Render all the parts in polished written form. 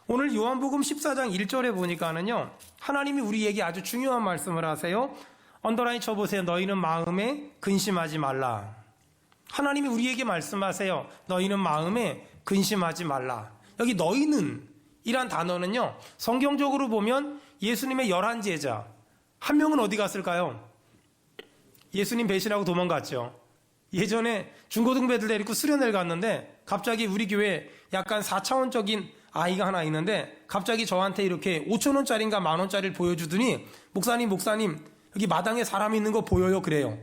오늘 요한복음 14장 1절에 보니까는요, 하나님이 우리에게 아주 중요한 말씀을 하세요. 언더라인 쳐보세요. 너희는 마음에 근심하지 말라. 하나님이 우리에게 말씀하세요. 너희는 마음에 근심하지 말라. 여기 너희는 이란 단어는요, 성경적으로 보면 예수님의 11제자 한 명은 어디 갔을까요? 예수님 배신하고 도망갔죠. 예전에 중고등배들 데리고 수련회를 갔는데 갑자기 우리 교회에 약간 4차원적인 아이가 하나 있는데 갑자기 저한테 이렇게 5,000원짜리인가 10,000원짜리를 보여주더니 목사님 여기 마당에 사람이 있는 거 보여요? 그래요.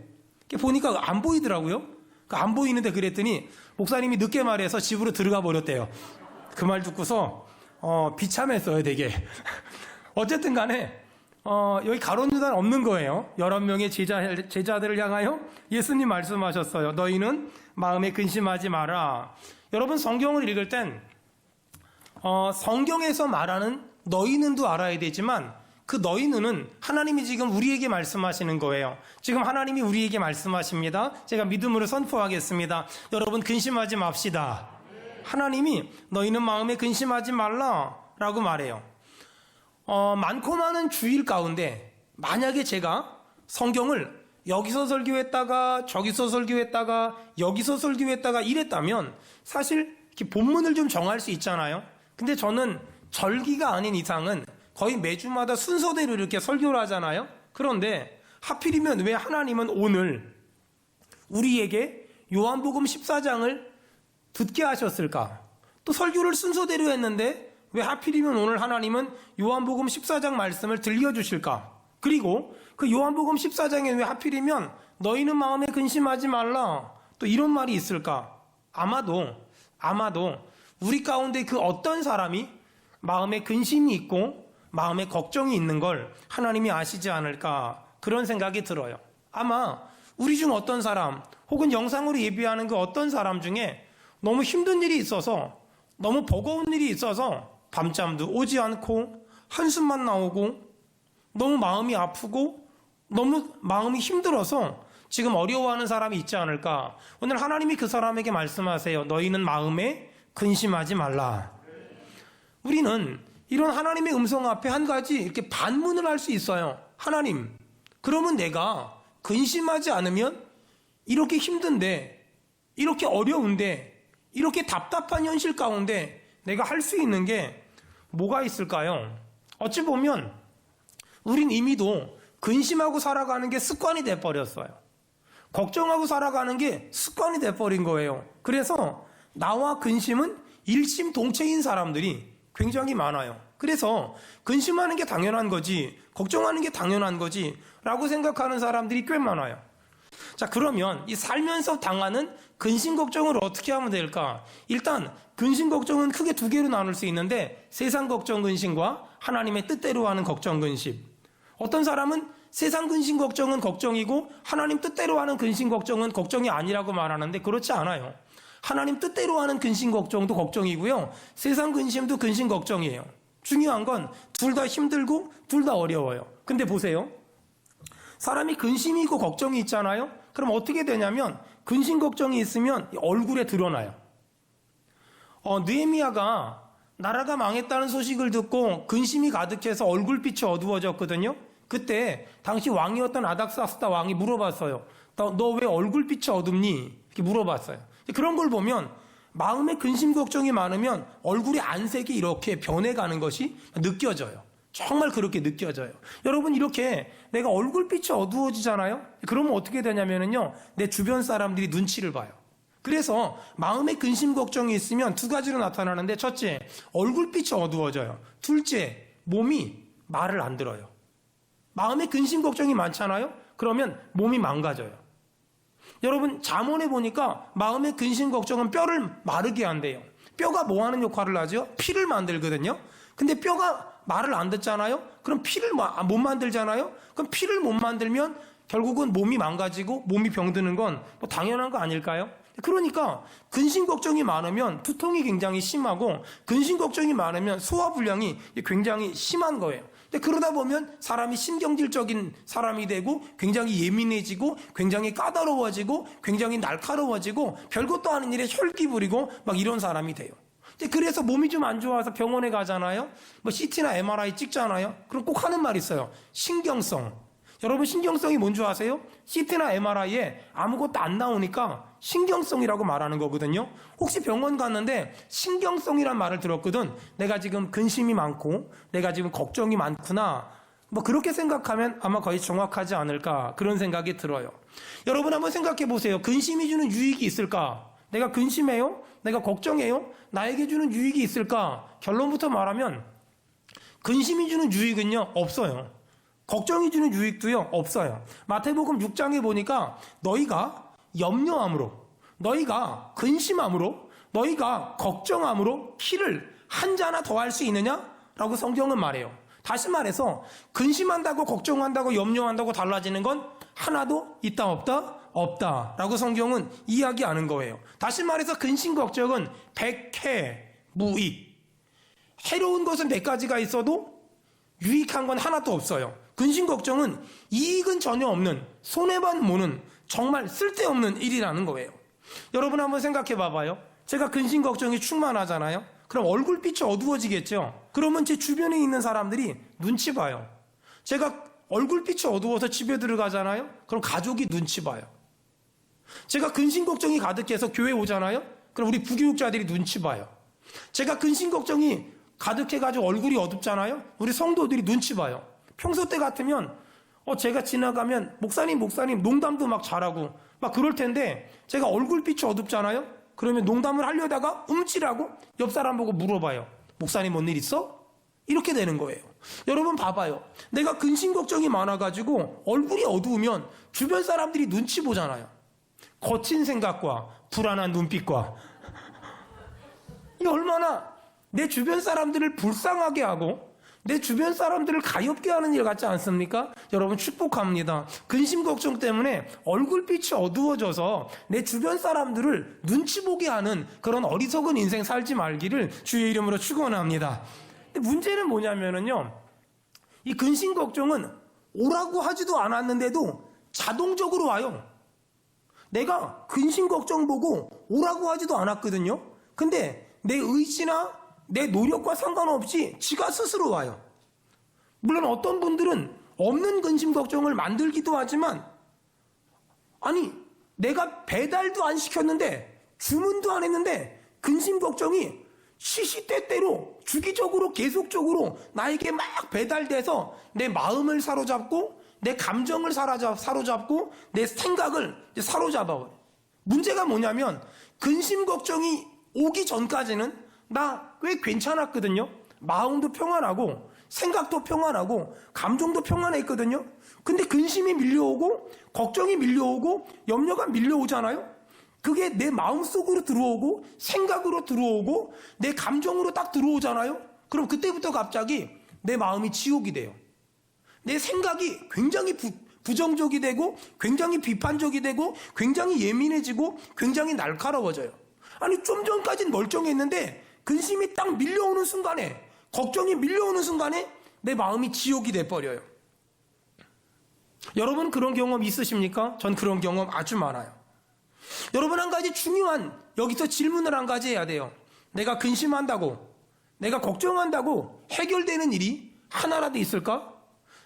보니까 안 보이더라고요. 안 보이는데 그랬더니 목사님이 늦게 말해서 집으로 들어가 버렸대요. 그 말 듣고서 비참했어요 되게. 어쨌든 간에 여기 가론 유다는 없는 거예요. 11명의 제자들을 향하여 예수님 말씀하셨어요. 너희는 마음에 근심하지 마라. 여러분 성경을 읽을 땐 성경에서 말하는 너희는도 알아야 되지만 그 너희는은 하나님이 지금 우리에게 말씀하시는 거예요. 지금 하나님이 우리에게 말씀하십니다. 제가 믿음으로 선포하겠습니다. 여러분 근심하지 맙시다. 하나님이 너희는 마음에 근심하지 말라 라고 말해요. 많고 많은 주일 가운데 만약에 제가 성경을 여기서 설교했다가 저기서 설교했다가 여기서 설교했다가 이랬다면 사실 이렇게 본문을 좀 정할 수 있잖아요. 근데 저는 절기가 아닌 이상은 거의 매주마다 순서대로 이렇게 설교를 하잖아요. 그런데 하필이면 왜 하나님은 오늘 우리에게 요한복음 14장을 듣게 하셨을까? 또 설교를 순서대로 했는데 왜 하필이면 오늘 하나님은 요한복음 14장 말씀을 들려주실까? 그리고 그 요한복음 14장에 왜 하필이면 너희는 마음에 근심하지 말라 또 이런 말이 있을까? 아마도 우리 가운데 그 어떤 사람이 마음에 근심이 있고 마음에 걱정이 있는 걸 하나님이 아시지 않을까 그런 생각이 들어요. 아마 우리 중 어떤 사람 혹은 영상으로 예배하는 그 어떤 사람 중에 너무 힘든 일이 있어서 너무 버거운 일이 있어서 밤잠도 오지 않고 한숨만 나오고 너무 마음이 아프고 너무 마음이 힘들어서 지금 어려워하는 사람이 있지 않을까. 오늘 하나님이 그 사람에게 말씀하세요. 너희는 마음에 근심하지 말라. 우리는 이런 하나님의 음성 앞에 한 가지 이렇게 반문을 할 수 있어요. 하나님, 그러면 내가 근심하지 않으면 이렇게 힘든데, 이렇게 어려운데, 이렇게 답답한 현실 가운데 내가 할 수 있는 게 뭐가 있을까요? 어찌 보면 우린 이미도 근심하고 살아가는 게 습관이 돼버렸어요. 걱정하고 살아가는 게 습관이 돼버린 거예요. 그래서 나와 근심은 일심동체인 사람들이 굉장히 많아요. 그래서 근심하는 게 당연한 거지, 걱정하는 게 당연한 거지 라고 생각하는 사람들이 꽤 많아요. 자, 그러면 이 살면서 당하는 근심 걱정을 어떻게 하면 될까? 일단 근심 걱정은 크게 두 개로 나눌 수 있는데 세상 걱정 근심과 하나님의 뜻대로 하는 걱정 근심. 어떤 사람은 세상 근심 걱정은 걱정이고 하나님 뜻대로 하는 근심 걱정은 걱정이 아니라고 말하는데 그렇지 않아요. 하나님 뜻대로 하는 근심 걱정도 걱정이고요. 세상 근심도 근심 걱정이에요. 중요한 건 둘 다 힘들고 둘 다 어려워요. 근데 보세요. 사람이 근심이 있고 걱정이 있잖아요. 그럼 어떻게 되냐면 근심 걱정이 있으면 얼굴에 드러나요. 느헤미야가 나라가 망했다는 소식을 듣고 근심이 가득해서 얼굴빛이 어두워졌거든요. 그때 당시 왕이었던 아닥사스다 왕이 물어봤어요. 너 왜 얼굴빛이 어둡니? 이렇게 물어봤어요. 그런 걸 보면 마음에 근심 걱정이 많으면 얼굴의 안색이 이렇게 변해가는 것이 느껴져요. 정말 그렇게 느껴져요. 여러분, 이렇게 내가 얼굴빛이 어두워지잖아요. 그러면 어떻게 되냐면요, 내 주변 사람들이 눈치를 봐요. 그래서 마음에 근심 걱정이 있으면 두 가지로 나타나는데, 첫째, 얼굴빛이 어두워져요. 둘째, 몸이 말을 안 들어요. 마음에 근심 걱정이 많잖아요. 그러면 몸이 망가져요. 여러분, 잠언에 보니까 마음의 근심 걱정은 뼈를 마르게 한대요. 뼈가 뭐 하는 역할을 하죠? 피를 만들거든요. 근데 뼈가 말을 안 듣잖아요. 그럼 피를 못 만들잖아요. 그럼 피를 못 만들면 결국은 몸이 망가지고 몸이 병드는 건 뭐 당연한 거 아닐까요? 그러니까 근심 걱정이 많으면 두통이 굉장히 심하고 근심 걱정이 많으면 소화불량이 굉장히 심한 거예요. 근데 그러다 보면 사람이 신경질적인 사람이 되고 굉장히 예민해지고 굉장히 까다로워지고 굉장히 날카로워지고 별것도 아닌 일에 혈기 부리고 막 이런 사람이 돼요. 그래서 몸이 좀 안 좋아서 병원에 가잖아요. 뭐 CT나 MRI 찍잖아요. 그럼 꼭 하는 말이 있어요. 신경성. 여러분 신경성이 뭔지 아세요? CT나 MRI에 아무것도 안 나오니까 신경성이라고 말하는 거거든요. 혹시 병원 갔는데 신경성이란 말을 들었거든. 내가 지금 근심이 많고 내가 지금 걱정이 많구나. 뭐 그렇게 생각하면 아마 거의 정확하지 않을까 그런 생각이 들어요. 여러분 한번 생각해 보세요. 근심이 주는 유익이 있을까? 내가 근심해요? 내가 걱정해요? 나에게 주는 유익이 있을까? 결론부터 말하면 근심이 주는 유익은요 없어요. 걱정이 주는 유익도요 없어요. 마태복음 6장에 보니까 너희가 염려함으로, 너희가 근심함으로, 너희가 걱정함으로 피를 한 자나 더 할 수 있느냐라고 성경은 말해요. 다시 말해서 근심한다고 걱정한다고 염려한다고 달라지는 건 하나도 있다 없다? 없다라고 성경은 이야기하는 거예요. 다시 말해서 근심 걱정은 백해무익. 해로운 것은 100가지가 있어도 유익한 건 하나도 없어요. 근심 걱정은 이익은 전혀 없는, 손해만 보는 정말 쓸데없는 일이라는 거예요. 여러분 한번 생각해 봐봐요. 제가 근심 걱정이 충만하잖아요. 그럼 얼굴빛이 어두워지겠죠. 그러면 제 주변에 있는 사람들이 눈치 봐요. 제가 얼굴빛이 어두워서 집에 들어가잖아요. 그럼 가족이 눈치 봐요. 제가 근심 걱정이 가득해서 교회 오잖아요. 그럼 우리 부교육자들이 눈치 봐요. 제가 근심 걱정이 가득해가지고 얼굴이 어둡잖아요. 우리 성도들이 눈치 봐요. 평소 때 같으면 제가 지나가면 목사님 농담도 막 잘하고 막 그럴 텐데 제가 얼굴빛이 어둡잖아요. 그러면 농담을 하려다가 움찔하고 옆 사람 보고 물어봐요. 목사님 뭔 일 있어? 이렇게 되는 거예요. 여러분 봐봐요. 내가 근심 걱정이 많아가지고 얼굴이 어두우면 주변 사람들이 눈치 보잖아요. 거친 생각과 불안한 눈빛과 이 얼마나 내 주변 사람들을 불쌍하게 하고 내 주변 사람들을 가엾게 하는 일 같지 않습니까? 여러분 축복합니다. 근심 걱정 때문에 얼굴빛이 어두워져서 내 주변 사람들을 눈치 보게 하는 그런 어리석은 인생 살지 말기를 주의 이름으로 축원합니다. 근데 문제는 뭐냐면은요, 이 근심 걱정은 오라고 하지도 않았는데도 자동적으로 와요. 내가 근심 걱정 보고 오라고 하지도 않았거든요. 근데 내 의지나 내 노력과 상관없이 지가 스스로 와요. 물론 어떤 분들은 없는 근심 걱정을 만들기도 하지만, 아니 내가 배달도 안 시켰는데 주문도 안 했는데 근심 걱정이 시시때때로 주기적으로 계속적으로 나에게 막 배달돼서 내 마음을 사로잡고 내 감정을 사로잡고 내 생각을 사로잡아버려요. 문제가 뭐냐면 근심 걱정이 오기 전까지는 나 꽤 괜찮았거든요. 마음도 평안하고 생각도 평안하고 감정도 평안했거든요. 근데 근심이 밀려오고 걱정이 밀려오고 염려가 밀려오잖아요. 그게 내 마음속으로 들어오고 생각으로 들어오고 내 감정으로 딱 들어오잖아요. 그럼 그때부터 갑자기 내 마음이 지옥이 돼요. 내 생각이 굉장히 부정적이 되고 굉장히 비판적이 되고 굉장히 예민해지고 굉장히 날카로워져요. 아니 좀 전까지는 멀쩡했는데 근심이 딱 밀려오는 순간에, 걱정이 밀려오는 순간에 내 마음이 지옥이 돼버려요. 여러분 그런 경험 있으십니까? 전 그런 경험 아주 많아요. 여러분 한 가지 중요한, 여기서 질문을 한 가지 해야 돼요. 내가 근심한다고, 내가 걱정한다고 해결되는 일이 하나라도 있을까?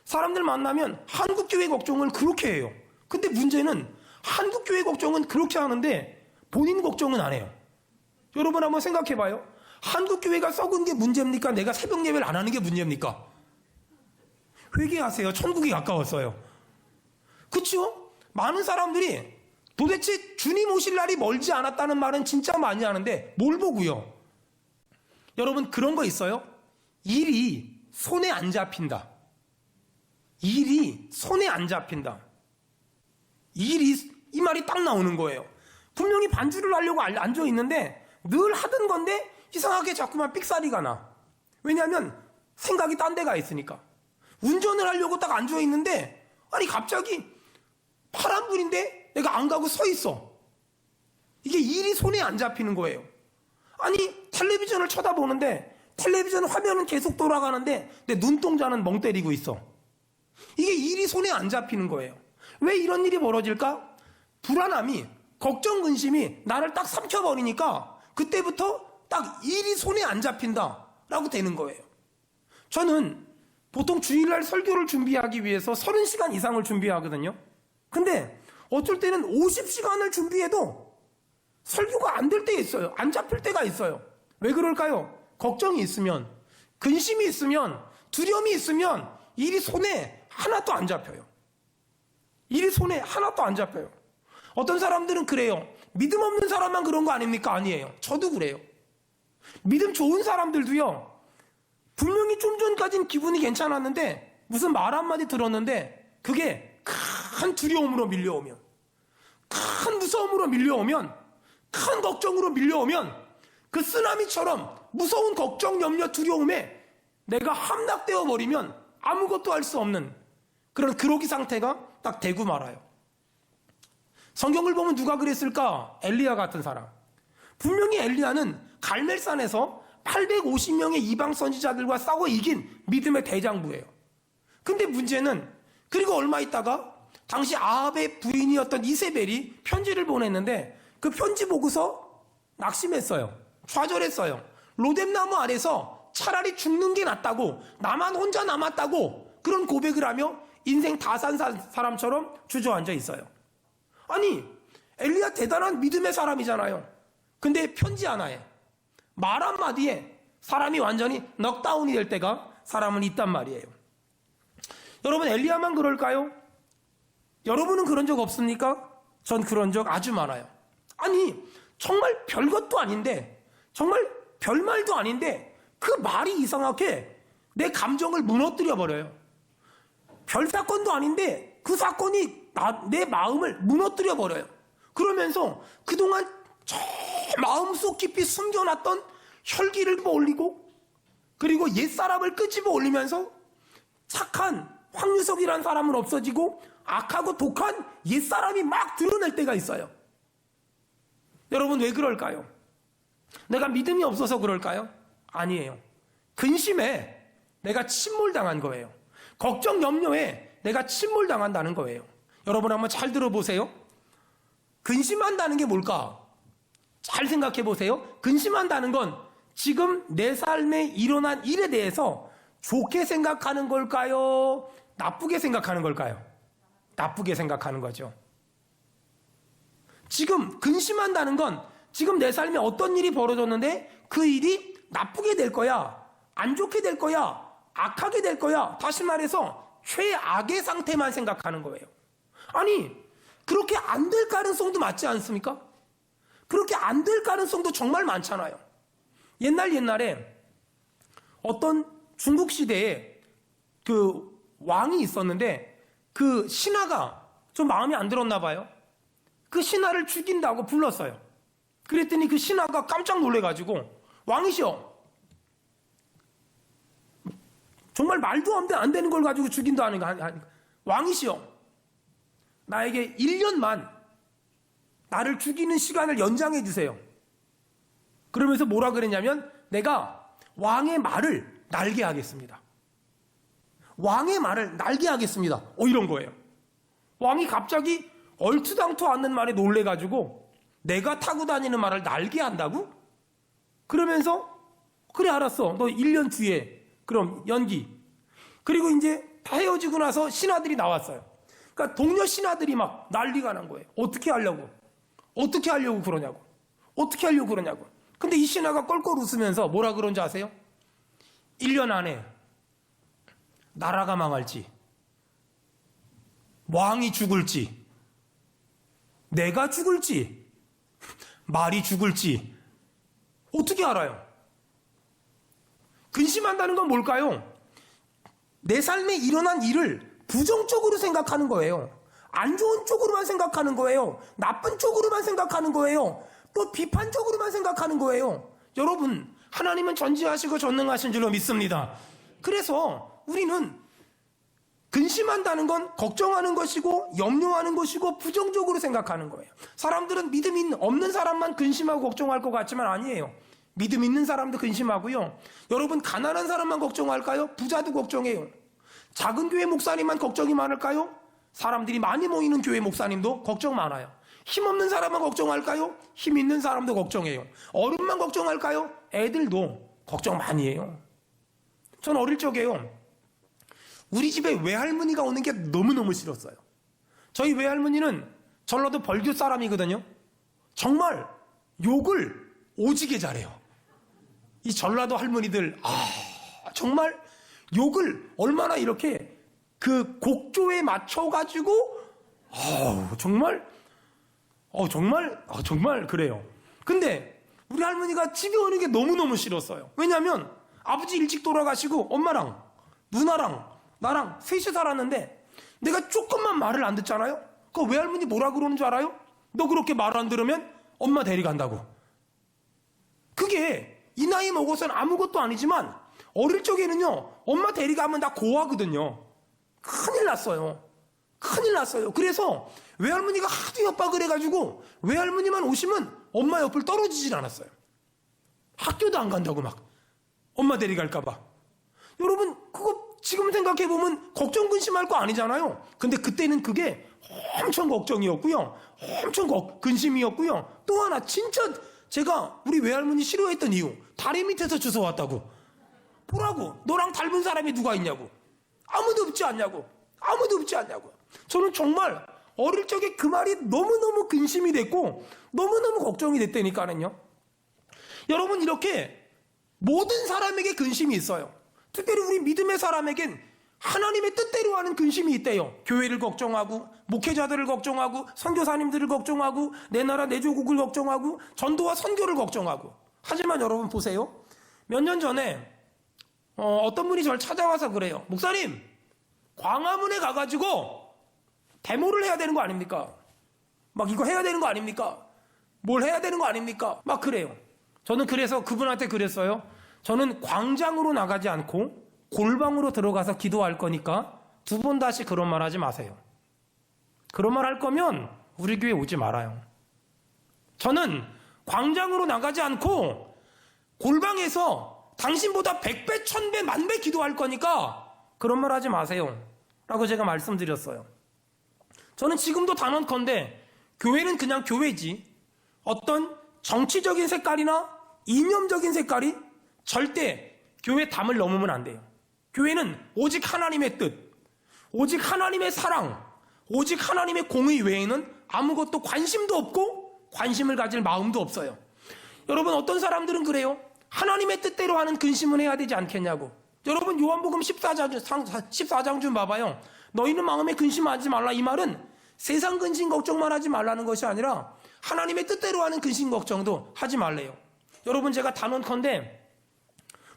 사람들 만나면 한국교회 걱정을 그렇게 해요. 근데 문제는 한국교회 걱정은 그렇게 하는데 본인 걱정은 안 해요. 여러분 한번 생각해 봐요. 한국교회가 썩은 게 문제입니까? 내가 새벽 예배를 안 하는 게 문제입니까? 회개하세요. 천국이 가까웠어요. 그렇죠? 많은 사람들이 도대체 주님 오실 날이 멀지 않았다는 말은 진짜 많이 하는데 뭘 보고요? 여러분 그런 거 있어요? 일이 손에 안 잡힌다. 일이 손에 안 잡힌다. 이 말이 딱 나오는 거예요. 분명히 반주를 하려고 앉아 있는데 늘 하던 건데 이상하게 자꾸만 삑사리가 나. 왜냐하면 생각이 딴 데가 있으니까. 운전을 하려고 딱 앉아 있는데 아니 갑자기 파란불인데 내가 안 가고 서 있어. 이게 일이 손에 안 잡히는 거예요. 아니 텔레비전을 쳐다보는데 텔레비전 화면은 계속 돌아가는데 내 눈동자는 멍 때리고 있어. 이게 일이 손에 안 잡히는 거예요. 왜 이런 일이 벌어질까? 불안함이, 걱정, 근심이 나를 딱 삼켜버리니까 그때부터 딱 일이 손에 안 잡힌다라고 되는 거예요. 저는 보통 주일날 설교를 준비하기 위해서 30시간 이상을 준비하거든요. 근데 어쩔 때는 50시간을 준비해도 설교가 안 될 때 있어요. 안 잡힐 때가 있어요. 왜 그럴까요? 걱정이 있으면, 근심이 있으면, 두려움이 있으면 일이 손에 하나도 안 잡혀요. 일이 손에 하나도 안 잡혀요. 어떤 사람들은 그래요. 믿음 없는 사람만 그런 거 아닙니까? 아니에요. 저도 그래요. 믿음 좋은 사람들도요. 분명히 좀 전까지는 기분이 괜찮았는데 무슨 말 한마디 들었는데 그게 큰 두려움으로 밀려오면, 큰 무서움으로 밀려오면, 큰 걱정으로 밀려오면 그 쓰나미처럼 무서운 걱정, 염려, 두려움에 내가 함락되어 버리면 아무것도 할 수 없는 그런 그로기 상태가 딱 되고 말아요. 성경을 보면 누가 그랬을까? 엘리야 같은 사람. 분명히 엘리야는 갈멜산에서 850명의 이방 선지자들과 싸워 이긴 믿음의 대장부예요. 근데 문제는, 그리고 얼마 있다가 당시 아합의 부인이었던 이세벨이 편지를 보냈는데 그 편지 보고서 낙심했어요. 좌절했어요. 로뎀나무 아래서 차라리 죽는 게 낫다고, 나만 혼자 남았다고 그런 고백을 하며 인생 다 산 사람처럼 주저앉아 있어요. 아니, 엘리야 대단한 믿음의 사람이잖아요. 근데 편지 하나에, 말 한마디에 사람이 완전히 넉다운이 될 때가 사람은 있단 말이에요. 여러분, 엘리야만 그럴까요? 여러분은 그런 적 없습니까? 전 그런 적 아주 많아요. 아니, 정말 별것도 아닌데, 정말 별말도 아닌데 그 말이 이상하게 내 감정을 무너뜨려 버려요. 별 사건도 아닌데 그 사건이 내 마음을 무너뜨려 버려요. 그러면서 그동안 저 마음속 깊이 숨겨놨던 혈기를 올리고, 그리고 옛사람을 끄집어 올리면서 착한 황유석이라는 사람은 없어지고 악하고 독한 옛사람이 막 드러날 때가 있어요. 여러분, 왜 그럴까요? 내가 믿음이 없어서 그럴까요? 아니에요. 근심에 내가 침몰당한 거예요. 걱정, 염려에 내가 침몰당한다는 거예요. 여러분, 한번 잘 들어보세요. 근심한다는 게 뭘까? 잘 생각해 보세요. 근심한다는 건 지금 내 삶에 일어난 일에 대해서 좋게 생각하는 걸까요? 나쁘게 생각하는 걸까요? 나쁘게 생각하는 거죠. 지금 근심한다는 건 지금 내 삶에 어떤 일이 벌어졌는데 그 일이 나쁘게 될 거야, 안 좋게 될 거야, 악하게 될 거야, 다시 말해서 최악의 상태만 생각하는 거예요. 아니, 그렇게 안 될 가능성도 맞지 않습니까? 그렇게 안 될 가능성도 정말 많잖아요. 옛날에 어떤 중국 시대에 그 왕이 있었는데 그 신하가 좀 마음에 안 들었나 봐요. 그 신하를 죽인다고 불렀어요. 그랬더니 그 신하가 깜짝 놀래가지고, 왕이시여, 정말 말도 안 되는 걸 가지고 죽인다 하는 거 아니까, 왕이시여, 나에게 1년만 나를 죽이는 시간을 연장해 주세요. 그러면서 뭐라 그랬냐면, 내가 왕의 말을 날게 하겠습니다. 왕의 말을 날게 하겠습니다. 이런 거예요. 왕이 갑자기 얼투당투 않는 말에 놀래가지고 내가 타고 다니는 말을 날게 한다고? 그러면서 그래, 알았어, 너 1년 뒤에 그럼 연기. 그리고 이제 다 헤어지고 나서 신하들이 나왔어요. 그러니까 동료 신하들이 막 난리가 난 거예요. 어떻게 하려고 그러냐고. 어떻게 하려고 그러냐고. 근데 이 신하가 껄껄 웃으면서 뭐라 그런지 아세요? 1년 안에 나라가 망할지, 왕이 죽을지, 내가 죽을지, 말이 죽을지 어떻게 알아요? 근심한다는 건 뭘까요? 내 삶에 일어난 일을 부정적으로 생각하는 거예요. 안 좋은 쪽으로만 생각하는 거예요. 나쁜 쪽으로만 생각하는 거예요. 또 비판적으로만 생각하는 거예요. 여러분, 하나님은 전지하시고 전능하신 줄로 믿습니다. 그래서 우리는 근심한다는 건 걱정하는 것이고 염려하는 것이고 부정적으로 생각하는 거예요. 사람들은 믿음이 없는 사람만 근심하고 걱정할 것 같지만 아니에요. 믿음 있는 사람도 근심하고요. 여러분, 가난한 사람만 걱정할까요? 부자도 걱정해요. 작은 교회 목사님만 걱정이 많을까요? 사람들이 많이 모이는 교회 목사님도 걱정 많아요. 힘없는 사람만 걱정할까요? 힘 있는 사람도 걱정해요. 어른만 걱정할까요? 애들도 걱정 많이 해요. 전 어릴 적에요, 우리 집에 외할머니가 오는 게 너무너무 싫었어요. 저희 외할머니는 전라도 벌교 사람이거든요. 정말 욕을 오지게 잘해요. 이 전라도 할머니들, 정말 욕을 얼마나 이렇게 그 곡조에 맞춰가지고, 정말 그래요. 근데 우리 할머니가 집에 오는 게 너무너무 싫었어요. 왜냐면 아버지 일찍 돌아가시고 엄마랑 누나랑 나랑 셋이 살았는데 내가 조금만 말을 안 듣잖아요? 그 외할머니 뭐라 그러는 줄 알아요? 너 그렇게 말 안 들으면 엄마 데려간다고. 그게 이 나이 먹어서는 아무것도 아니지만 어릴 적에는요, 엄마 데려가면 나 고하거든요. 큰일 났어요. 그래서 외할머니가 하도 협박을 해가지고 외할머니만 오시면 엄마 옆을 떨어지질 않았어요. 학교도 안 간다고 막 엄마 데려갈까봐. 여러분, 그거 지금 생각해보면 걱정 근심할 거 아니잖아요. 근데 그때는 그게 엄청 걱정이었고요, 엄청 근심이었고요. 또 하나 진짜 제가 우리 외할머니 싫어했던 이유, 다리 밑에서 주워왔다고. 보라고, 너랑 닮은 사람이 누가 있냐고. 아무도 없지 않냐고. 저는 정말 어릴 적에 그 말이 너무너무 근심이 됐고 너무너무 걱정이 됐다니까는요. 여러분, 이렇게 모든 사람에게 근심이 있어요. 특별히 우리 믿음의 사람에겐 하나님의 뜻대로 하는 근심이 있대요. 교회를 걱정하고, 목회자들을 걱정하고, 선교사님들을 걱정하고, 내 나라 내 조국을 걱정하고, 전도와 선교를 걱정하고. 하지만 여러분 보세요. 몇 년 전에 어떤 분이 저를 찾아와서 그래요. 목사님, 광화문에 가가지고 데모를 해야 되는 거 아닙니까? 막 이거 해야 되는 거 아닙니까? 뭘 해야 되는 거 아닙니까? 막 그래요. 저는 그래서 그분한테 그랬어요. 저는 광장으로 나가지 않고 골방으로 들어가서 기도할 거니까 두 번 다시 그런 말 하지 마세요. 그런 말 할 거면 우리 교회 오지 말아요. 저는 광장으로 나가지 않고 골방에서 당신보다 100배, 1000배, 10,000배 기도할 거니까 그런 말 하지 마세요. 라고 제가 말씀드렸어요. 저는 지금도 단언컨대 교회는 그냥 교회지 어떤 정치적인 색깔이나 이념적인 색깔이 절대 교회 담을 넘으면 안 돼요. 교회는 오직 하나님의 뜻, 오직 하나님의 사랑, 오직 하나님의 공의 외에는 아무것도 관심도 없고 관심을 가질 마음도 없어요. 여러분, 어떤 사람들은 그래요. 하나님의 뜻대로 하는 근심은 해야 되지 않겠냐고. 여러분, 요한복음 14장 좀 봐봐요. 너희는 마음에 근심하지 말라. 이 말은 세상 근심 걱정만 하지 말라는 것이 아니라 하나님의 뜻대로 하는 근심 걱정도 하지 말래요. 여러분, 제가 단언컨대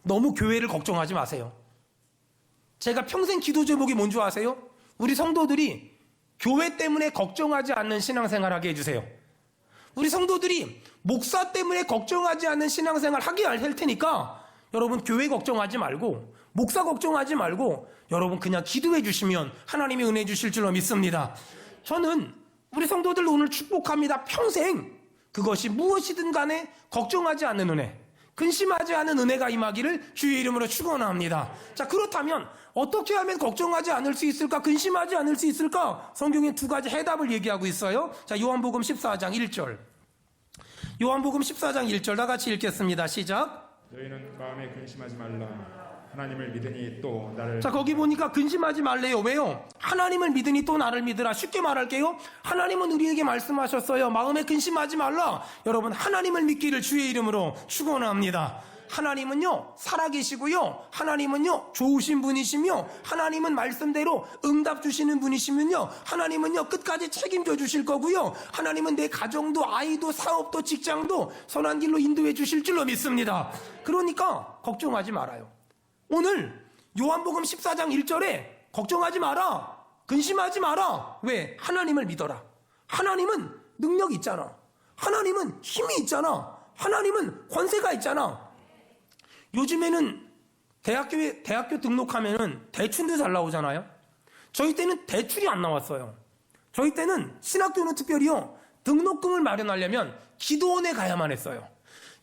너무 교회를 걱정하지 마세요. 제가 평생 기도 제목이 뭔지 아세요? 우리 성도들이 교회 때문에 걱정하지 않는 신앙생활 하게 해주세요. 우리 성도들이 목사 때문에 걱정하지 않는 신앙생활 하게 할 테니까 여러분, 교회 걱정하지 말고 목사 걱정하지 말고 여러분 그냥 기도해 주시면 하나님이 은혜 주실 줄로 믿습니다. 저는 우리 성도들 오늘 축복합니다. 평생 그것이 무엇이든 간에 걱정하지 않는 은혜, 근심하지 않은 은혜가 임하기를 주의 이름으로 축원합니다. 자, 그렇다면 어떻게 하면 걱정하지 않을 수 있을까? 근심하지 않을 수 있을까? 성경에 두 가지 해답을 얘기하고 있어요. 자, 요한복음 14장 1절. 요한복음 14장 1절 다 같이 읽겠습니다. 시작. 너희는 마음에 근심하지 말라. 하나님을 믿으니 또 나를. 자, 거기 보니까 근심하지 말래요. 왜요? 하나님을 믿으니 또 나를 믿으라. 쉽게 말할게요. 하나님은 우리에게 말씀하셨어요. 마음에 근심하지 말라. 여러분, 하나님을 믿기를 주의 이름으로 축원합니다. 하나님은요, 살아계시고요, 하나님은요, 좋으신 분이시며, 하나님은 말씀대로 응답 주시는 분이시면요, 하나님은요, 끝까지 책임져 주실 거고요, 하나님은 내 가정도, 아이도, 사업도, 직장도 선한 길로 인도해 주실 줄로 믿습니다. 그러니까 걱정하지 말아요. 오늘 요한복음 14장 1절에 걱정하지 마라, 근심하지 마라. 왜? 하나님을 믿어라. 하나님은 능력이 있잖아. 하나님은 힘이 있잖아. 하나님은 권세가 있잖아. 요즘에는 대학교 등록하면은 대출도 잘 나오잖아요. 저희 때는 대출이 안 나왔어요. 저희 때는 신학교는 특별히요, 등록금을 마련하려면 기도원에 가야만 했어요.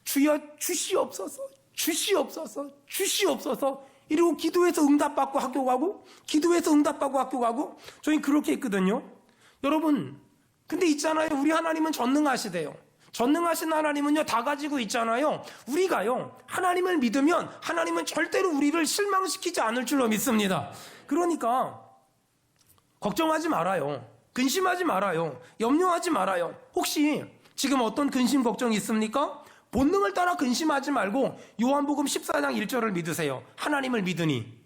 주여 주시옵소서, 주시옵소서, 주시옵소서 이러고 기도해서 응답받고 학교 가고, 기도해서 응답받고 학교 가고, 저희 그렇게 했거든요. 여러분, 근데 있잖아요, 우리 하나님은 전능하시대요. 전능하신 하나님은요, 다 가지고 있잖아요. 우리가요, 하나님을 믿으면 하나님은 절대로 우리를 실망시키지 않을 줄로 믿습니다. 그러니까 걱정하지 말아요. 근심하지 말아요. 염려하지 말아요. 혹시 지금 어떤 근심 걱정이 있습니까? 본능을 따라 근심하지 말고 요한복음 14장 1절을 믿으세요. 하나님을 믿으니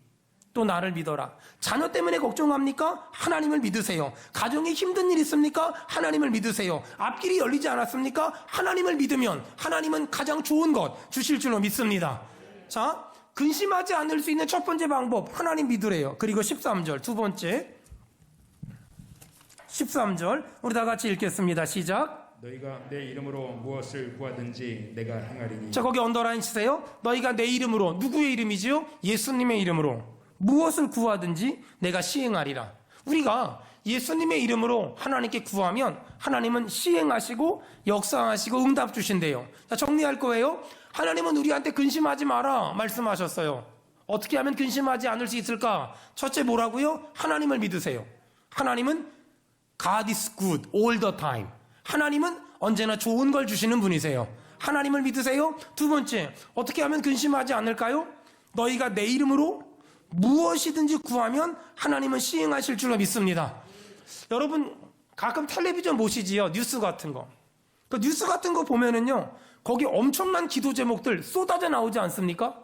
또 나를 믿어라. 자녀 때문에 걱정합니까? 하나님을 믿으세요. 가정에 힘든 일 있습니까? 하나님을 믿으세요. 앞길이 열리지 않았습니까? 하나님을 믿으면 하나님은 가장 좋은 것 주실 줄로 믿습니다. 자, 근심하지 않을 수 있는 첫 번째 방법, 하나님 믿으래요. 그리고 13절, 두 번째 13절 우리 다 같이 읽겠습니다. 시작. 너희가 내 이름으로 무엇을 구하든지 내가 행하리니. 자, 거기 언더라인 치세요. 너희가 내 이름으로, 누구의 이름이지요? 예수님의 이름으로 무엇을 구하든지 내가 시행하리라. 우리가 예수님의 이름으로 하나님께 구하면 하나님은 시행하시고 역사하시고 응답 주신대요. 자, 정리할 거예요. 하나님은 우리한테 근심하지 마라 말씀하셨어요. 어떻게 하면 근심하지 않을 수 있을까? 첫째 뭐라고요? 하나님을 믿으세요. 하나님은 God is good all the time. 하나님은 언제나 좋은 걸 주시는 분이세요. 하나님을 믿으세요. 두 번째, 어떻게 하면 근심하지 않을까요? 너희가 내 이름으로 무엇이든지 구하면 하나님은 시행하실 줄로 믿습니다. 여러분 가끔 텔레비전 보시지요? 뉴스 같은 거. 그 뉴스 같은 거 보면은요, 거기 엄청난 기도 제목들 쏟아져 나오지 않습니까?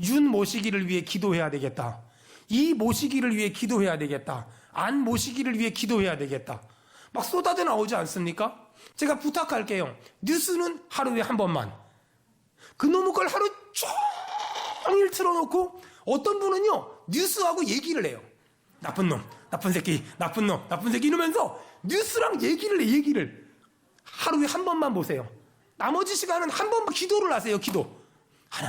윤 모시기를 위해 기도해야 되겠다. 이 모시기를 위해 기도해야 되겠다. 안 모시기를 위해 기도해야 되겠다. 막 쏟아져 나오지 않습니까? 제가 부탁할게요. 뉴스는 하루에 한 번만. 그놈의 걸 하루 종일 틀어놓고 어떤 분은요, 뉴스하고 얘기를 해요. 나쁜 놈, 나쁜 새끼, 나쁜 놈, 나쁜 새끼 이러면서 뉴스랑 얘기를 해, 얘기를. 하루에 한 번만 보세요. 나머지 시간은 한 번만 기도를 하세요, 기도.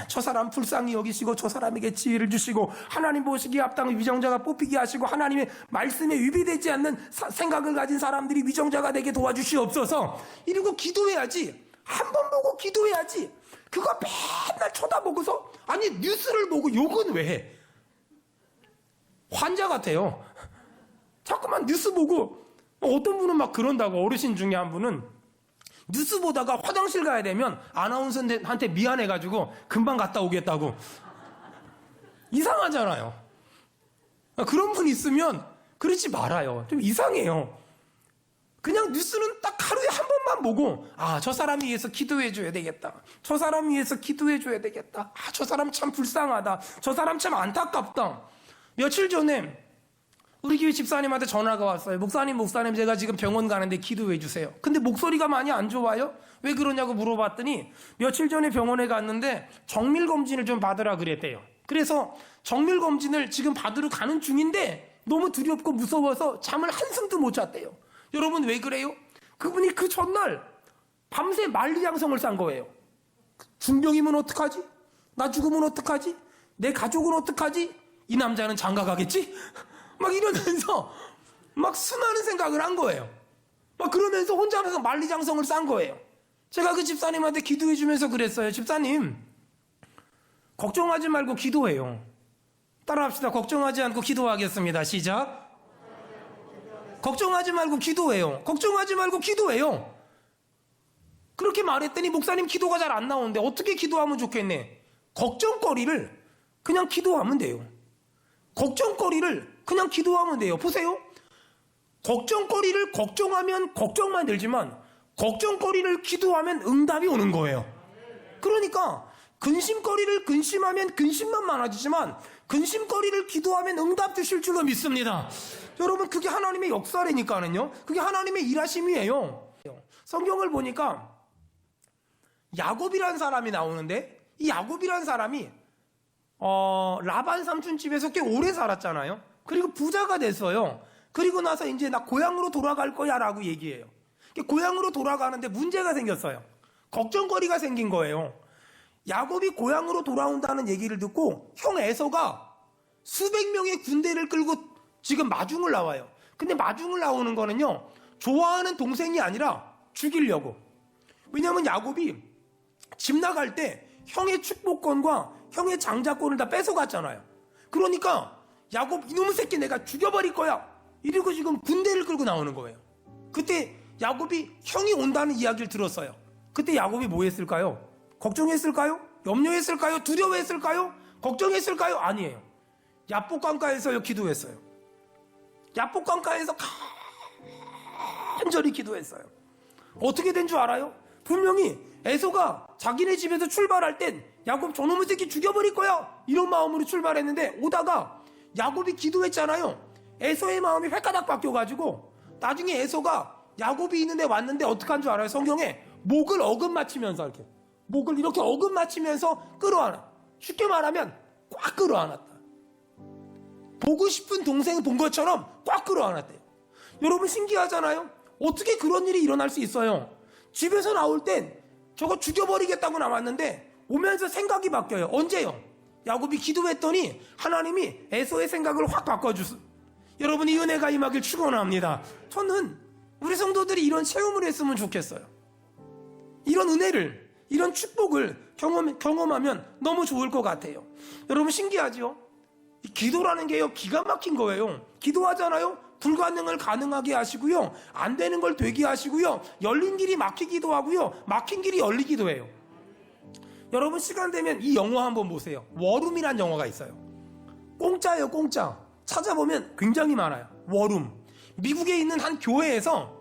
저 사람 불쌍히 여기시고 저 사람에게 지혜를 주시고 하나님 보시기에 합당한 위정자가 뽑히게 하시고 하나님의 말씀에 위배되지 않는 생각을 가진 사람들이 위정자가 되게 도와주시옵소서. 이러고 기도해야지. 한 번 보고 기도해야지. 그거 맨날 쳐다보고서, 아니 뉴스를 보고 욕은 왜 해? 환자 같아요. 자꾸만 뉴스 보고. 어떤 분은 막 그런다고. 어르신 중에 한 분은 뉴스 보다가 화장실 가야 되면 아나운서한테 미안해가지고 금방 갔다 오겠다고. 이상하잖아요. 그런 분 있으면 그러지 말아요. 좀 이상해요. 그냥 뉴스는 딱 하루에 한 번만 보고, 저 사람 위해서 기도해줘야 되겠다. 저 사람 위해서 기도해줘야 되겠다. 저 사람 참 불쌍하다. 저 사람 참 안타깝다. 며칠 전에 우리 교회 집사님한테 전화가 왔어요. 목사님 제가 지금 병원 가는데 기도해 주세요. 근데 목소리가 많이 안 좋아요? 왜 그러냐고 물어봤더니 며칠 전에 병원에 갔는데 정밀검진을 좀 받으라 그랬대요. 그래서 정밀검진을 지금 받으러 가는 중인데 너무 두렵고 무서워서 잠을 한숨도 못 잤대요. 여러분 왜 그래요? 그분이 그 전날 밤새 만리장성을 싼 거예요. 중병이면 어떡하지? 나 죽으면 어떡하지? 내 가족은 어떡하지? 이 남자는 장가 가겠지? 막 이러면서 막 수많은 생각을 한 거예요. 막 그러면서 혼자서 만리장성을 싼 거예요. 제가 그 집사님한테 기도해 주면서 그랬어요. 집사님, 걱정하지 말고 기도해요. 따라합시다. 걱정하지 않고 기도하겠습니다. 시작. 걱정하지 말고 기도해요. 걱정하지 말고 기도해요. 그렇게 말했더니 목사님 기도가 잘 안 나오는데 어떻게 기도하면 좋겠네. 걱정거리를 그냥 기도하면 돼요. 걱정거리를 그냥 기도하면 돼요. 보세요. 걱정거리를 걱정하면 걱정만 들지만 걱정거리를 기도하면 응답이 오는 거예요. 그러니까 근심거리를 근심하면 근심만 많아지지만 근심거리를 기도하면 응답 주실 줄로 믿습니다. 여러분 그게 하나님의 역사라니까는요. 그게 하나님의 일하심이에요. 성경을 보니까 야곱이라는 사람이 나오는데 이 야곱이라는 사람이 라반 삼촌 집에서 꽤 오래 살았잖아요. 그리고 부자가 됐어요. 그리고 나서 이제 나 고향으로 돌아갈 거야 라고 얘기해요. 고향으로 돌아가는데 문제가 생겼어요. 걱정거리가 생긴 거예요. 야곱이 고향으로 돌아온다는 얘기를 듣고 형 에서가 수백 명의 군대를 끌고 지금 마중을 나와요. 근데 마중을 나오는 거는요, 좋아하는 동생이 아니라 죽이려고. 왜냐하면 야곱이 집 나갈 때 형의 축복권과 형의 장자권을 다 뺏어갔잖아요. 그러니까 야곱 이놈의 새끼 내가 죽여버릴 거야. 이러고 지금 군대를 끌고 나오는 거예요. 그때 야곱이 형이 온다는 이야기를 들었어요. 그때 야곱이 뭐 했을까요? 걱정했을까요? 염려했을까요? 두려워했을까요? 걱정했을까요? 아니에요. 야복강가에서 기도했어요. 야복강가에서 간절히 기도했어요. 어떻게 된 줄 알아요? 분명히 에서가 자기네 집에서 출발할 땐 야곱 저놈의 새끼 죽여버릴 거야 이런 마음으로 출발했는데 오다가 야곱이 기도했잖아요. 에서의 마음이 획가닥 바뀌어가지고 나중에 에서가 야곱이 있는데 왔는데 어떻게 한 줄 알아요? 성경에 목을 어긋맞히면서 이렇게 목을 이렇게 어긋맞히면서 끌어안아. 쉽게 말하면 꽉 끌어안았다. 보고 싶은 동생 본 것처럼 꽉 끌어안았대요. 여러분 신기하잖아요. 어떻게 그런 일이 일어날 수 있어요? 집에서 나올 땐 저거 죽여버리겠다고 나왔는데 오면서 생각이 바뀌어요. 언제요? 야곱이 기도했더니 하나님이 에서의 생각을 확 바꿔주세요. 여러분 이 은혜가 임하길 축원합니다. 저는 우리 성도들이 이런 체험을 했으면 좋겠어요. 이런 은혜를, 이런 축복을 경험하면 너무 좋을 것 같아요. 여러분 신기하죠? 기도라는 게요 기가 막힌 거예요. 기도하잖아요. 불가능을 가능하게 하시고요. 안 되는 걸 되게 하시고요. 열린 길이 막히기도 하고요. 막힌 길이 열리기도 해요. 여러분 시간 되면 이 영화 한번 보세요. 워룸이란 영화가 있어요. 공짜예요, 공짜. 찾아보면 굉장히 많아요. 워룸. 미국에 있는 한 교회에서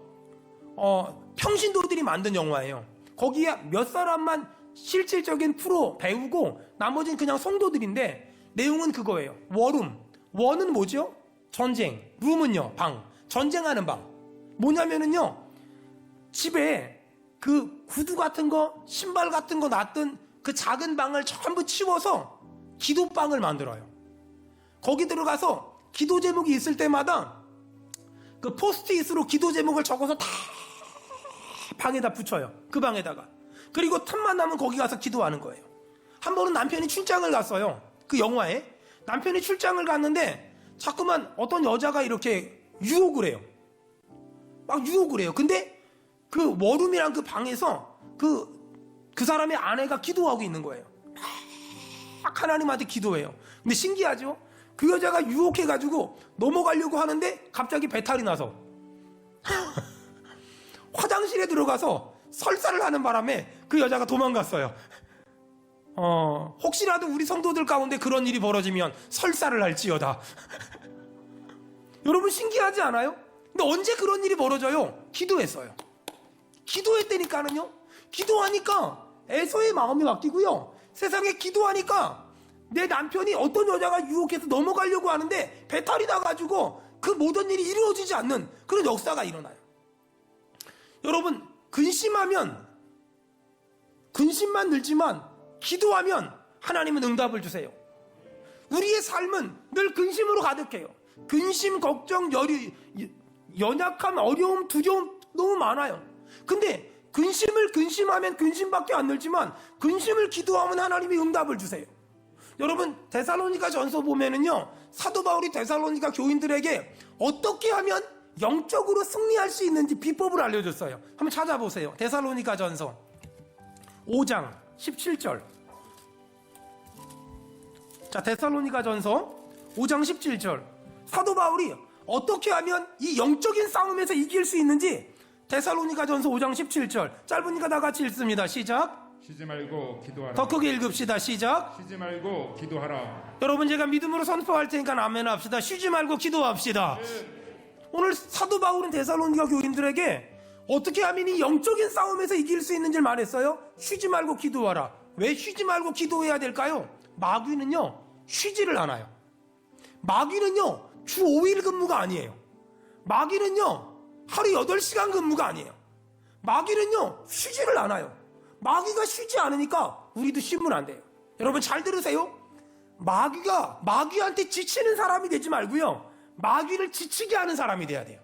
평신도들이 만든 영화예요. 거기에 몇 사람만 실질적인 프로 배우고 나머지는 그냥 성도들인데 내용은 그거예요. 워룸. 워는 뭐죠? 전쟁. 룸은요, 방. 전쟁하는 방. 뭐냐면은요, 집에 그 구두 같은 거, 신발 같은 거 놨던 그 작은 방을 전부 치워서 기도방을 만들어요. 거기 들어가서 기도 제목이 있을 때마다 그 포스트잇으로 기도 제목을 적어서 다 방에다 붙여요. 그 방에다가. 그리고 틈만 나면 거기 가서 기도하는 거예요. 한 번은 남편이 출장을 갔어요. 그 영화에. 남편이 출장을 갔는데 자꾸만 어떤 여자가 이렇게 유혹을 해요. 막 유혹을 해요. 근데 그 워룸이란 그 방에서 그 사람의 아내가 기도하고 있는 거예요. 막 하나님한테 기도해요. 근데 신기하죠? 그 여자가 유혹해가지고 넘어가려고 하는데 갑자기 배탈이 나서 화장실에 들어가서 설사를 하는 바람에 그 여자가 도망갔어요. 혹시라도 우리 성도들 가운데 그런 일이 벌어지면 설사를 할지어다. 여러분 신기하지 않아요? 근데 언제 그런 일이 벌어져요? 기도했어요. 기도했다니까는요. 기도하니까 에서의 마음이 바뀌고요. 세상에 기도하니까 내 남편이 어떤 여자가 유혹해서 넘어가려고 하는데 배탈이 나가지고 그 모든 일이 이루어지지 않는 그런 역사가 일어나요. 여러분 근심만 늘지만 기도하면 하나님은 응답을 주세요. 우리의 삶은 늘 근심으로 가득해요. 근심, 걱정, 연약함, 어려움, 두려움 너무 많아요. 근데 근심하면 근심밖에 안 늘지만 근심을 기도하면 하나님이 응답을 주세요. 여러분 데살로니가 전서 보면은요 사도 바울이 데살로니가 교인들에게 어떻게 하면 영적으로 승리할 수 있는지 비법을 알려줬어요. 한번 찾아보세요. 데살로니가 전서 5장 17절. 자, 데살로니가 전서 5장 17절. 사도 바울이 어떻게 하면 이 영적인 싸움에서 이길 수 있는지 데살로니가 전서 5장 17절. 짧으니까 다 같이 읽습니다. 시작. 쉬지 말고 기도하라. 더 크게 읽읍시다. 시작. 쉬지 말고 기도하라. 여러분 제가 믿음으로 선포할 테니까 아멘 합시다. 쉬지 말고 기도합시다. 오늘 사도 바울은 데살로니가 교인들에게 어떻게 하면 이 영적인 싸움에서 이길 수 있는지를 말했어요. 쉬지 말고 기도하라. 왜 쉬지 말고 기도해야 될까요? 마귀는요 쉬지를 않아요. 마귀는요 주 5일 근무가 아니에요. 마귀는요 하루 8시간 근무가 아니에요. 마귀는요 쉬지를 않아요. 마귀가 쉬지 않으니까 우리도 쉬면 안 돼요. 여러분 잘 들으세요. 마귀한테 지치는 사람이 되지 말고요 마귀를 지치게 하는 사람이 돼야 돼요.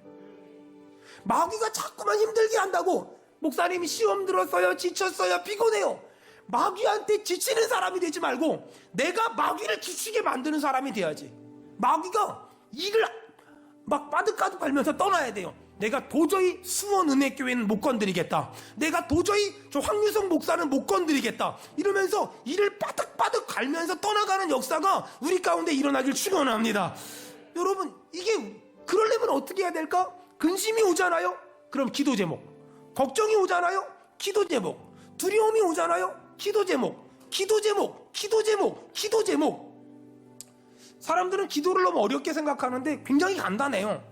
마귀가 자꾸만 힘들게 한다고 목사님이 시험 들었어요, 지쳤어요, 피곤해요. 마귀한테 지치는 사람이 되지 말고 내가 마귀를 지치게 만드는 사람이 돼야지. 마귀가 일을 막 빠득빠득 밟면서 떠나야 돼요. 내가 도저히 수원은혜교회는 못 건드리겠다. 내가 도저히 저 황유성 목사는 못 건드리겠다. 이러면서 일을 빠득빠득 갈면서 떠나가는 역사가 우리 가운데 일어나길 축원합니다. 여러분 이게 그러려면 어떻게 해야 될까? 근심이 오잖아요. 그럼 기도 제목. 걱정이 오잖아요? 기도 제목. 두려움이 오잖아요? 기도 제목. 기도 제목. 기도 제목. 기도 제목. 사람들은 기도를 너무 어렵게 생각하는데 굉장히 간단해요.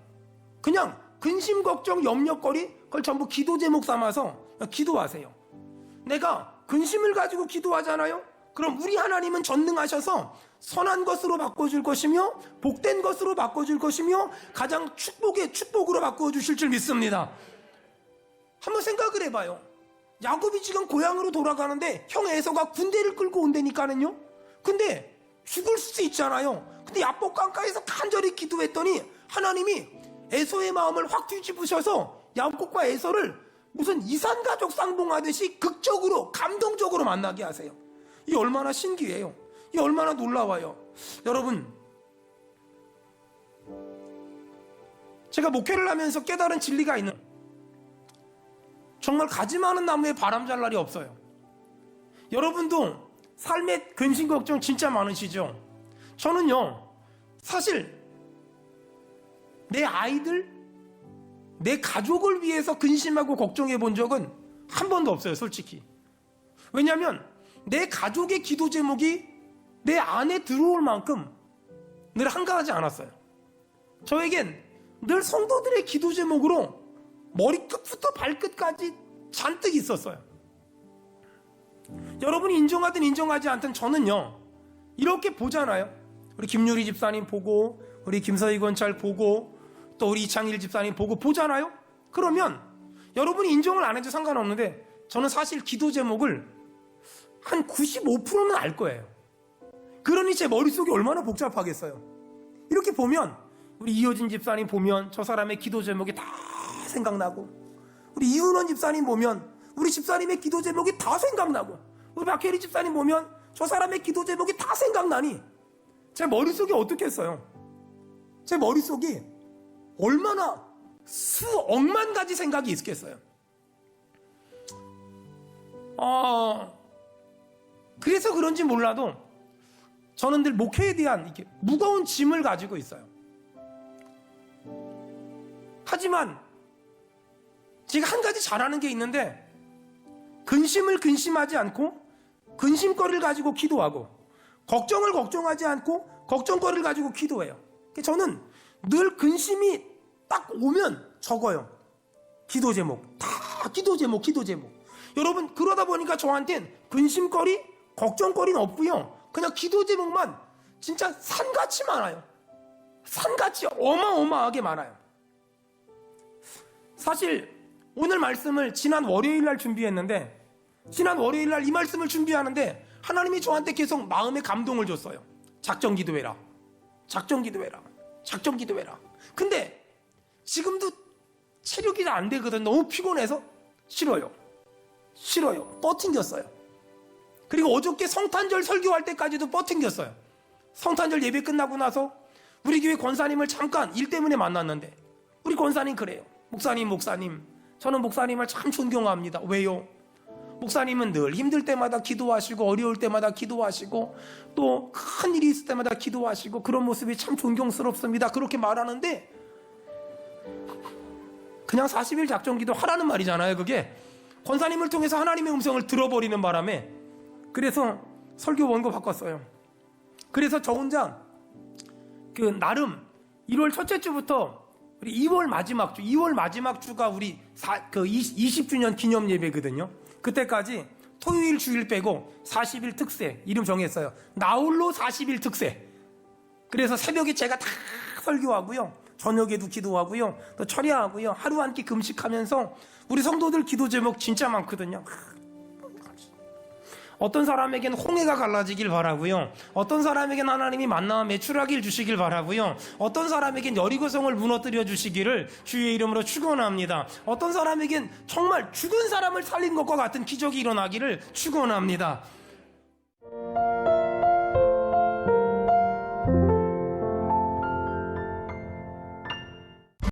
그냥 근심, 걱정, 염려거리 그걸 전부 기도 제목 삼아서 기도하세요. 내가 근심을 가지고 기도하잖아요? 그럼 우리 하나님은 전능하셔서 선한 것으로 바꿔줄 것이며 복된 것으로 바꿔줄 것이며 가장 축복의 축복으로 바꿔주실 줄 믿습니다. 한번 생각을 해봐요. 야곱이 지금 고향으로 돌아가는데 형 에서가 군대를 끌고 온다니까는요. 근데 죽을 수 있잖아요. 근데 야복 강가에서 간절히 기도했더니 하나님이 에서의 마음을 확 뒤집으셔서 야곱과 에서를 무슨 이산가족 쌍봉하듯이 극적으로 감동적으로 만나게 하세요. 이 얼마나 신기해요. 이 얼마나 놀라워요. 여러분, 제가 목회를 하면서 깨달은 진리가 있는, 정말 가지 많은 나무에 바람 잘 날이 없어요. 여러분도 삶의 근심 걱정 진짜 많으시죠? 저는요, 사실 내 아이들, 내 가족을 위해서 근심하고 걱정해 본 적은 한 번도 없어요, 솔직히. 왜냐하면 내 가족의 기도 제목이 내 안에 들어올 만큼 늘 한가하지 않았어요. 저에겐 늘 성도들의 기도 제목으로 머리끝부터 발끝까지 잔뜩 있었어요. 여러분이 인정하든 인정하지 않든 저는요, 이렇게 보잖아요. 우리 김유리 집사님 보고, 우리 김서희 권찰 보고, 또 우리 이창일 집사님 보고 보잖아요. 그러면 여러분이 인정을 안 해도 상관없는데 저는 사실 기도 제목을 한 95%는 알 거예요. 그러니 제 머릿속이 얼마나 복잡하겠어요. 이렇게 보면 우리 이효진 집사님 보면 저 사람의 기도 제목이 다 생각나고, 우리 이은원 집사님 보면 우리 집사님의 기도 제목이 다 생각나고, 우리 박혜리 집사님 보면 저 사람의 기도 제목이 다 생각나니 제 머릿속이 어떻겠어요? 제 머릿속이 얼마나 수억만 가지 생각이 있겠어요. 그래서 그런지 몰라도 저는 늘 목회에 대한 이렇게 무거운 짐을 가지고 있어요. 하지만 제가 한 가지 잘하는 게 있는데, 근심을 근심하지 않고 근심거리를 가지고 기도하고, 걱정을 걱정하지 않고 걱정거리를 가지고 기도해요. 저는 늘 근심이 딱 오면 적어요. 기도 제목. 다 기도 제목, 기도 제목. 여러분, 그러다 보니까 저한텐 근심거리, 걱정거리는 없고요. 그냥 기도 제목만 진짜 산같이 많아요. 산같이 어마어마하게 많아요. 사실 오늘 말씀을 지난 월요일 날 준비했는데, 지난 월요일 날 이 말씀을 준비하는데 하나님이 저한테 계속 마음의 감동을 줬어요. 작정 기도해라. 작정 기도해라. 작정 기도해라. 근데 지금도 체력이 안 되거든. 너무 피곤해서 싫어요. 뻗팅겼어요. 그리고 어저께 성탄절 설교할 때까지도 뻗팅겼어요. 성탄절 예배 끝나고 나서 우리 교회 권사님을 잠깐 일 때문에 만났는데, 우리 권사님 그래요. 목사님, 저는 목사님을 참 존경합니다. 왜요? 목사님은 늘 힘들 때마다 기도하시고, 어려울 때마다 기도하시고, 또 큰 일이 있을 때마다 기도하시고, 그런 모습이 참 존경스럽습니다. 그렇게 말하는데 그냥 40일 작정기도 하라는 말이잖아요. 그게 권사님을 통해서 하나님의 음성을 들어버리는 바람에, 그래서 설교 원고 바꿨어요. 그래서 저 혼자 나름 1월 첫째 주부터 우리 2월 마지막 주가 우리 20주년 기념 예배거든요. 그때까지 토요일 주일 빼고 40일 특세 이름 정했어요. 나홀로 40일 특세. 그래서 새벽에 제가 다 설교하고요, 저녁에도 기도하고요, 또 철야하고요, 하루 한 끼 금식하면서 우리 성도들 기도 제목 진짜 많거든요. 어떤 사람에겐 홍해가 갈라지길 바라고요, 어떤 사람에겐 하나님이 만나와 매출하길 주시길 바라고요, 어떤 사람에겐 여리고성을 무너뜨려 주시기를 주의 이름으로 축원합니다. 어떤 사람에겐 정말 죽은 사람을 살린 것과 같은 기적이 일어나기를 축원합니다.